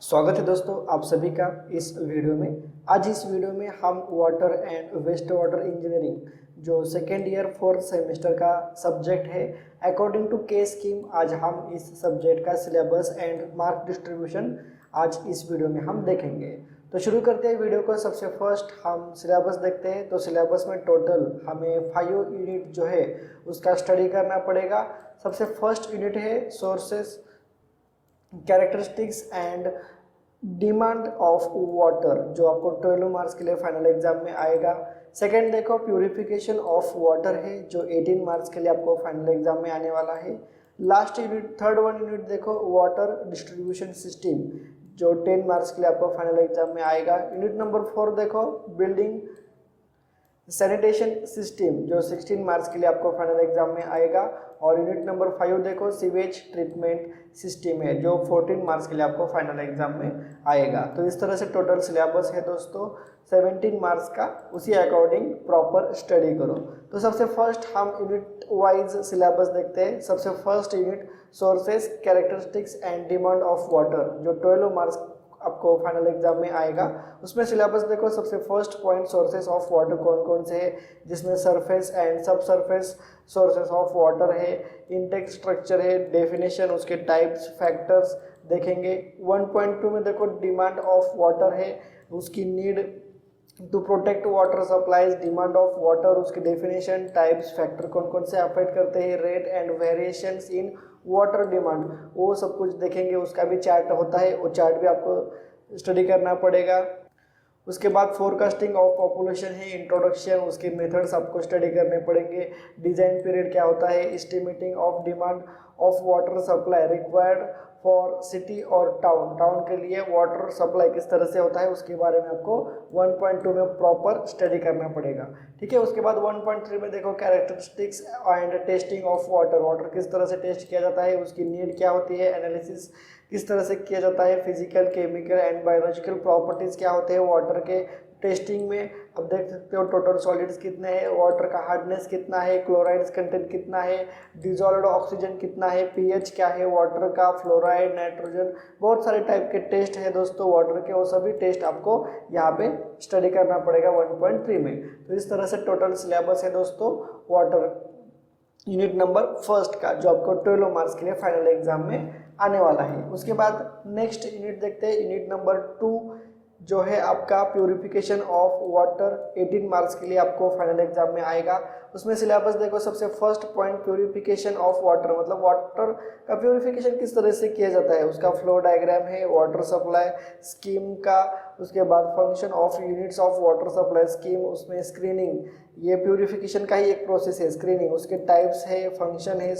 स्वागत है दोस्तों आप सभी का इस वीडियो में। आज इस वीडियो में हम water and waste water engineering जो सेकेंड ईयर फोर्थ सेमेस्टर का सब्जेक्ट है अकॉर्डिंग टू के स्कीम, आज हम इस सब्जेक्ट का सिलेबस एंड मार्क डिस्ट्रीब्यूशन आज इस वीडियो में हम देखेंगे। तो शुरू करते हैं वीडियो को। सबसे फर्स्ट हम सिलेबस देखते हैं। तो सिलेबस में टोटल हमें 5 यूनिट जो है उसका स्टडी करना पड़ेगा। सबसे फर्स्ट यूनिट है sources, characteristics and demand of water, जो आपको 12 मार्क्स के लिए फाइनल एग्जाम में आएगा। सेकंड देखो प्यूरिफिकेशन ऑफ वाटर है जो 18 मार्क्स के लिए आपको फाइनल एग्जाम में आने वाला है। लास्ट यूनिट थर्ड यूनिट देखो वाटर डिस्ट्रीब्यूशन सिस्टम जो 10 मार्क्स के लिए आपको फाइनल एग्जाम में आएगा। यूनिट नंबर 4 देखो बिल्डिंग सैनिटेशन सिस्टम जो 16 मार्क्स के लिए आपको फाइनल एग्जाम में आएगा। और यूनिट नंबर 5 देखो सीवेज ट्रीटमेंट सिस्टम है जो 14 मार्क्स के लिए आपको फाइनल एग्जाम में आएगा। तो इस तरह से टोटल सिलेबस है दोस्तों 17 मार्क्स का, उसी अकॉर्डिंग प्रॉपर स्टडी करो। तो सबसे फर्स्ट हम यूनिट वाइज सिलेबस देखते हैं। सबसे first unit sources, characteristics and demand of water जो 12 मार्क्स आपको फाइनल एग्जाम में आएगा। उसमें सिलेबस देखो। सबसे first point sources of water कौन कौन से है, जिसमें surface and sub surface sources of water है, इनटेक स्ट्रक्चर है, डेफिनेशन, उसके टाइप्स, फैक्टर्स देखेंगे। 1.2 में देखो डिमांड ऑफ वाटर है, उसकी need to protect water supplies, demand of water, उसके डेफिनेशन, टाइप्स, फैक्टर कौन कौन से अफेक्ट करते हैं, rate and variations in water demand, वो सब कुछ देखेंगे। उसका भी चार्ट होता है, वो चार्ट भी आपको स्टडी करना पड़ेगा। उसके बाद फोरकास्टिंग ऑफ पॉपुलेशन है, इंट्रोडक्शन, उसके मेथड्स आपको स्टडी करने पड़ेंगे। डिजाइन पीरियड क्या होता है, estimating of demand of water supply required for city और टाउन, टाउन के लिए वाटर सप्लाई किस तरह से होता है उसके बारे में आपको 1.2 में प्रॉपर स्टडी करना पड़ेगा। ठीक है। उसके बाद 1.3 में देखो characteristics and testing of water, water किस तरह से टेस्ट किया जाता है, उसकी नीड क्या होती है, एनालिसिस किस तरह से किया जाता है, physical, chemical and biological properties क्या होते हैं वाटर के टेस्टिंग में। अब देख सकते हो टोटल सॉलिड्स कितने हैं, वाटर का हार्डनेस कितना है, क्लोराइड्स कंटेंट कितना है, डिजॉल्व्ड ऑक्सीजन कितना है, पीएच क्या है वाटर का, फ्लोराइड, नाइट्रोजन, बहुत सारे टाइप के टेस्ट है दोस्तों वाटर के। वो सभी टेस्ट आपको यहाँ पे स्टडी करना पड़ेगा 1.3 में। तो इस तरह से टोटल सिलेबस है दोस्तों वाटर यूनिट नंबर फर्स्ट का, जो आपको 12 मार्क्स के लिए फाइनल एग्जाम में आने वाला है। उसके बाद नेक्स्ट यूनिट देखते हैं। यूनिट नंबर 2 जो है आपका प्यूरिफिकेशन ऑफ वाटर, 18 मार्क्स के लिए आपको फाइनल एग्जाम में आएगा। उसमें सिलेबस देखो। सबसे first point purification of water, मतलब वाटर का प्यूरिफिकेशन किस तरह से किया जाता है, उसका फ्लो डायग्राम है, वाटर सप्लाई स्कीम का। उसके बाद function of units of water supply scheme, उसमें स्क्रीनिंग, ये प्यूरिफिकेशन का ही एक प्रोसेस है स्क्रीनिंग, उसके टाइप्स है, फंक्शन है,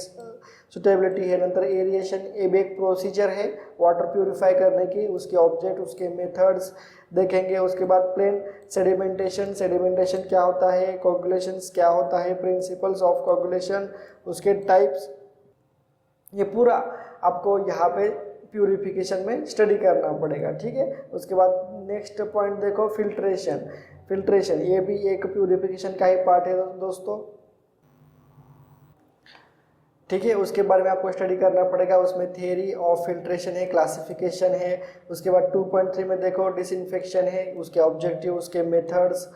सुटेबिलिटी है, नंतर एरिएशन, ये भी एक प्रोसीजर है वाटर प्यूरिफाई करने की, उसके ऑब्जेक्ट, उसके मेथड्स देखेंगे। उसके बाद प्लेन सेडिमेंटेशन, सेडिमेंटेशन क्या होता है, कोगुलेशंस क्या होता है, प्रिंसिपल्स ऑफ कोगुलेशन, उसके टाइप्स, ये पूरा आपको यहाँ पे प्यूरिफिकेशन में स्टडी करना पड़ेगा। ठीक है। उसके बाद नेक्स्ट पॉइंट देखो फिल्ट्रेशन, फिल्ट्रेशन ये भी एक प्यूरिफिकेशन का ही पार्ट है दोस्तों। ठीक है। उसके बारे में आपको स्टडी करना पड़ेगा। उसमें थियरी ऑफ फिल्ट्रेशन है, क्लासिफिकेशन है। उसके बाद 2.3 में देखो डिसइंफेक्शन है, उसके ऑब्जेक्टिव, उसके मेथड्स,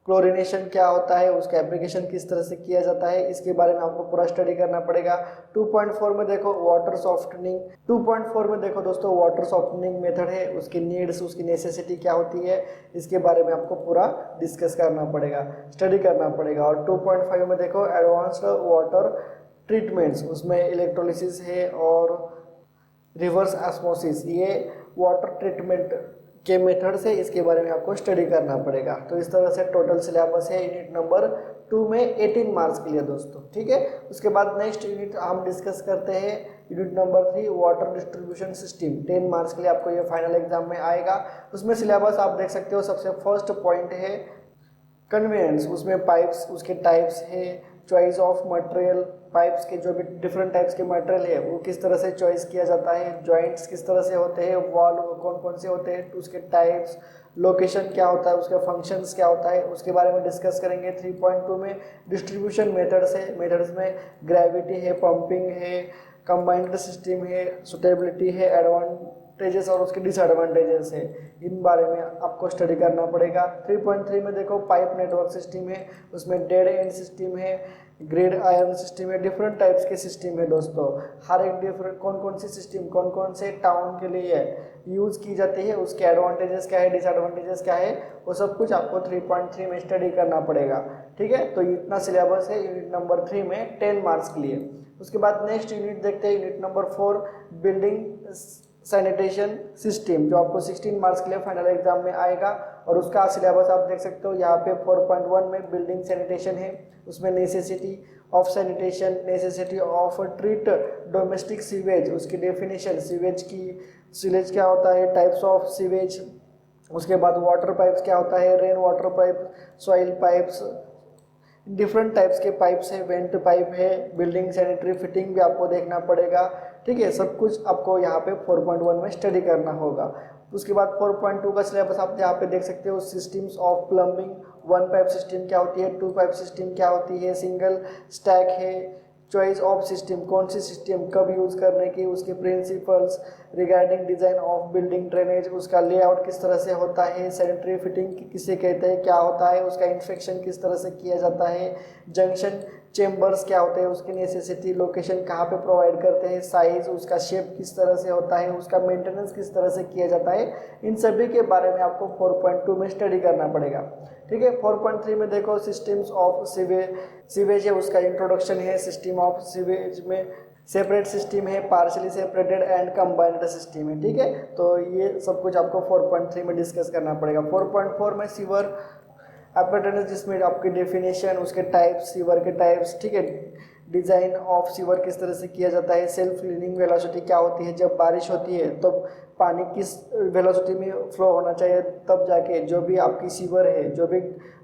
क्लोरिनेशन क्या होता है, उसका एप्लीकेशन किस तरह से किया जाता है, इसके बारे में आपको पूरा स्टडी करना पड़ेगा। 2.4 में देखो वाटर सॉफ्टनिंग, 2.4 में देखो दोस्तों वाटर सॉफ्टनिंग मेथड है, उसकी नीड्स, उसकी नेसेसिटी क्या होती है, इसके बारे में आपको पूरा डिस्कस करना पड़ेगा, स्टडी करना पड़ेगा। और 2.5 में देखो एडवांस्ड वाटर ट्रीटमेंट्स, उसमें इलेक्ट्रोलिसिस है और रिवर्स ऑस्मोसिस, ये वाटर ट्रीटमेंट के मेथड्स है, इसके बारे में आपको स्टडी करना पड़ेगा। तो इस तरह से टोटल सिलेबस है यूनिट नंबर 2 में 18 मार्क्स के लिए दोस्तों। ठीक है। उसके बाद नेक्स्ट यूनिट हम डिस्कस करते हैं unit number 3 water distribution system, 10 marks के लिए आपको ये फाइनल एग्जाम में आएगा। उसमें सिलेबस आप देख सकते हो। सबसे फर्स्ट पॉइंट है कन्वेयंस, उसमें पाइप्स, उसके टाइप्स है, चॉइस ऑफ मटेरियल, पाइप्स के जो भी डिफरेंट टाइप्स के मटेरियल है वो किस तरह से चॉइस किया जाता है, जॉइंट्स किस तरह से होते हैं, वॉल कौन कौन से होते हैं, उसके टाइप्स, लोकेशन क्या होता है, उसका फंक्शंस क्या होता है, उसके बारे में डिस्कस करेंगे। 3.2 में डिस्ट्रीब्यूशन मेथड्स है, मेथड्स में ग्रेविटी है, पंपिंग है, कंबाइंड सिस्टम है, सुटेबिलिटी है, एडवांटेजेस और उसके डिसएडवांटेजेस है, इन बारे में आपको स्टडी करना पड़ेगा। 3.3 में देखो पाइप नेटवर्क सिस्टम है, उसमें डेड एंड सिस्टम है, ग्रिड आयरन सिस्टम है, डिफरेंट टाइप्स के सिस्टम है दोस्तों। हर एक डिफरेंट कौन कौन सी सिस्टम कौन कौन से टाउन के लिए यूज़ की जाती है, उसके एडवांटेजेस क्या है, डिसएडवांटेजेस क्या है, वो सब कुछ आपको 3.3 में स्टडी करना पड़ेगा। ठीक है, तो इतना सिलेबस है यूनिट नंबर 3 में 10 मार्क्स के लिए। उसके बाद नेक्स्ट यूनिट देखते हैं, unit number 4 building sanitation system, जो आपको 16 मार्क्स के लिए फाइनल एग्जाम में आएगा। और उसका सिलेबस आप देख सकते हो यहाँ पे 4.1 में बिल्डिंग सैनिटेशन है, उसमें necessity of sanitation, necessity of treat domestic sewage, उसकी डेफिनेशन, सीवेज क्या होता है, टाइप्स ऑफ सीवेज, उसके बाद वाटर पाइप्स क्या होता है, rain water pipe, soil pipes, different types के पाइप्स है, वेंट पाइप है, बिल्डिंग सैनिटरी फिटिंग भी आपको देखना पड़ेगा। ठीक है, सब कुछ आपको यहाँ पे 4.1 में स्टडी करना होगा। उसके बाद 4.2 का सिलेबस आप यहाँ पे देख सकते हो, systems of plumbing, 1 pipe system क्या होती है, 2 पाइप सिस्टम क्या होती है, सिंगल स्टैक है, चॉइस ऑफ सिस्टम, कौन सी सिस्टम कब यूज़ करने की, उसके principles regarding design of building drainage, उसका लेआउट किस तरह से होता है, सैनिटरी फिटिंग किसे कहते हैं, क्या होता है, उसका इंस्पेक्शन किस तरह से किया जाता है, जंक्शन चेम्बर्स क्या होते हैं, उसकी नेसेसिटी, लोकेशन कहाँ पे प्रोवाइड करते हैं, साइज़, उसका शेप किस तरह से होता है, उसका मेंटेनेंस किस तरह से किया जाता है, इन सभी के बारे में आपको 4.2 में स्टडी करना पड़ेगा। ठीक है, 4.3 में देखो सिस्टम्स ऑफ सीवेज है, उसका इंट्रोडक्शन है, सिस्टम ऑफ सीवेज में सेपरेट सिस्टम है, partially separated and combined system है। ठीक है, तो ये सब कुछ आपको 4.3 में डिस्कस करना पड़ेगा। 4.4 में सीवर एपेरेटस, जिसमें आपकी डेफिनेशन, उसके टाइप्स, सीवर के टाइप्स, ठीक है, डिज़ाइन ऑफ सीवर किस तरह से किया जाता है, सेल्फ क्लीनिंग वेलोसिटी क्या होती है, जब बारिश होती है तो पानी किस वेलोसिटी में फ्लो होना चाहिए, तब जाके जो भी आपकी सीवर है, जो भी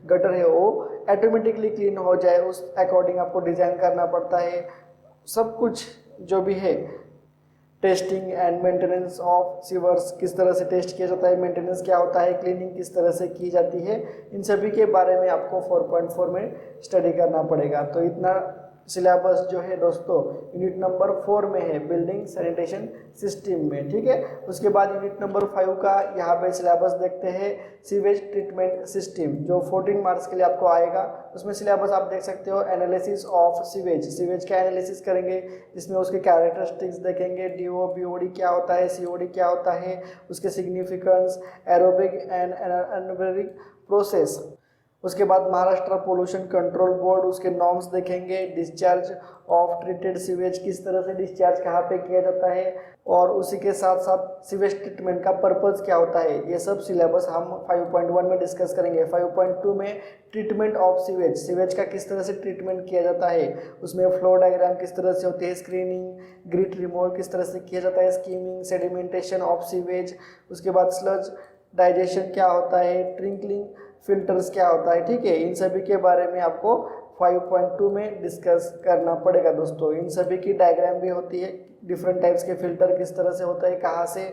गटर है, वो ऑटोमेटिकली क्लीन हो जाए, उस अकॉर्डिंग आपको डिज़ाइन करना पड़ता है। सब कुछ जो भी है, testing and maintenance of sewers किस तरह से टेस्ट किया जाता है, मेंटेनेंस क्या होता है, क्लीनिंग किस तरह से की जाती है, इन सभी के बारे में आपको 4.4 में स्टडी करना पड़ेगा। तो इतना सिलेबस जो है दोस्तों यूनिट नंबर 4 में है, बिल्डिंग सैनिटेशन सिस्टम में। ठीक है, उसके बाद यूनिट नंबर 5 का यहाँ पे सिलेबस देखते हैं, सीवेज ट्रीटमेंट सिस्टम, जो 14 मार्क्स के लिए आपको आएगा। उसमें सिलेबस आप देख सकते हो, एनालिसिस ऑफ सीवेज का एनालिसिस करेंगे, जिसमें उसके कैरेक्टरिस्टिक्स देखेंगे, डीओ बीओडी क्या होता है, सीओडी क्या होता है, उसके significance, aerobic and anaerobic process. उसके बाद महाराष्ट्र पोल्यूशन कंट्रोल बोर्ड, उसके नॉर्म्स देखेंगे, डिस्चार्ज ऑफ ट्रीटेड सीवेज किस तरह से डिस्चार्ज कहाँ पे किया जाता है, और उसी के साथ साथ सीवेज ट्रीटमेंट का पर्पज़ क्या होता है, ये सब सिलेबस हम 5.1 में डिस्कस करेंगे। 5.2 में ट्रीटमेंट ऑफ सीवेज का किस तरह से ट्रीटमेंट किया जाता है, उसमें फ्लो डायग्राम किस तरह से होती है, स्क्रीनिंग, ग्रिट रिमूवल किस तरह से किया जाता है, स्कीमिंग, सेडिमेंटेशन ऑफ सीवेज, उसके बाद स्लज डाइजेशन क्या होता है, ट्रिंकलिंग फिल्टर्स क्या होता है। ठीक है, इन सभी के बारे में आपको 5.2 में डिस्कस करना पड़ेगा दोस्तों। इन सभी की डायग्राम भी होती है, डिफरेंट टाइप्स के फिल्टर किस तरह से होता है, कहाँ से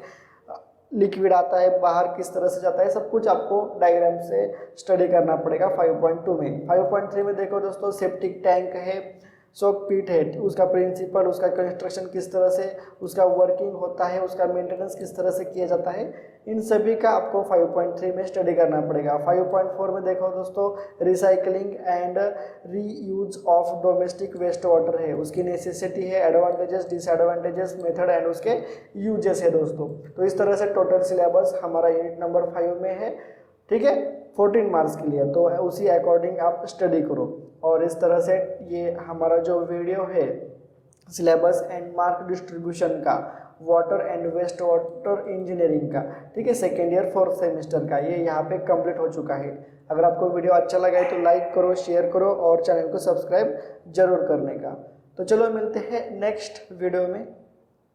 लिक्विड आता है, बाहर किस तरह से जाता है, सब कुछ आपको डायग्राम से स्टडी करना पड़ेगा 5.2 में। 5.3 में देखो दोस्तों, सेप्टिक टैंक है, सोक पीट है, उसका प्रिंसिपल, उसका कंस्ट्रक्शन किस तरह से, उसका वर्किंग होता है, उसका मेंटेनेंस किस तरह से किया जाता है, इन सभी का आपको 5.3 में स्टडी करना पड़ेगा। 5.4 में देखो दोस्तों, recycling and reuse of domestic waste water है, उसकी नेसेसिटी है, एडवांटेजेस, डिसएडवांटेजेस, मेथड एंड उसके यूजेस है दोस्तों। तो इस तरह से टोटल सिलेबस हमारा यूनिट नंबर 5 में है। ठीक है, 14 मार्क्स के लिए, तो उसी अकॉर्डिंग आप स्टडी करो। और इस तरह से ये हमारा जो वीडियो है सिलेबस एंड मार्क डिस्ट्रीब्यूशन का, water and waste water engineering का, ठीक है, सेकेंड ईयर 4th सेमेस्टर का, ये यहाँ पे कंप्लीट हो चुका है। अगर आपको वीडियो अच्छा लगा है तो लाइक करो, शेयर करो और चैनल को सब्सक्राइब जरूर करने का। तो चलो मिलते हैं नेक्स्ट वीडियो में।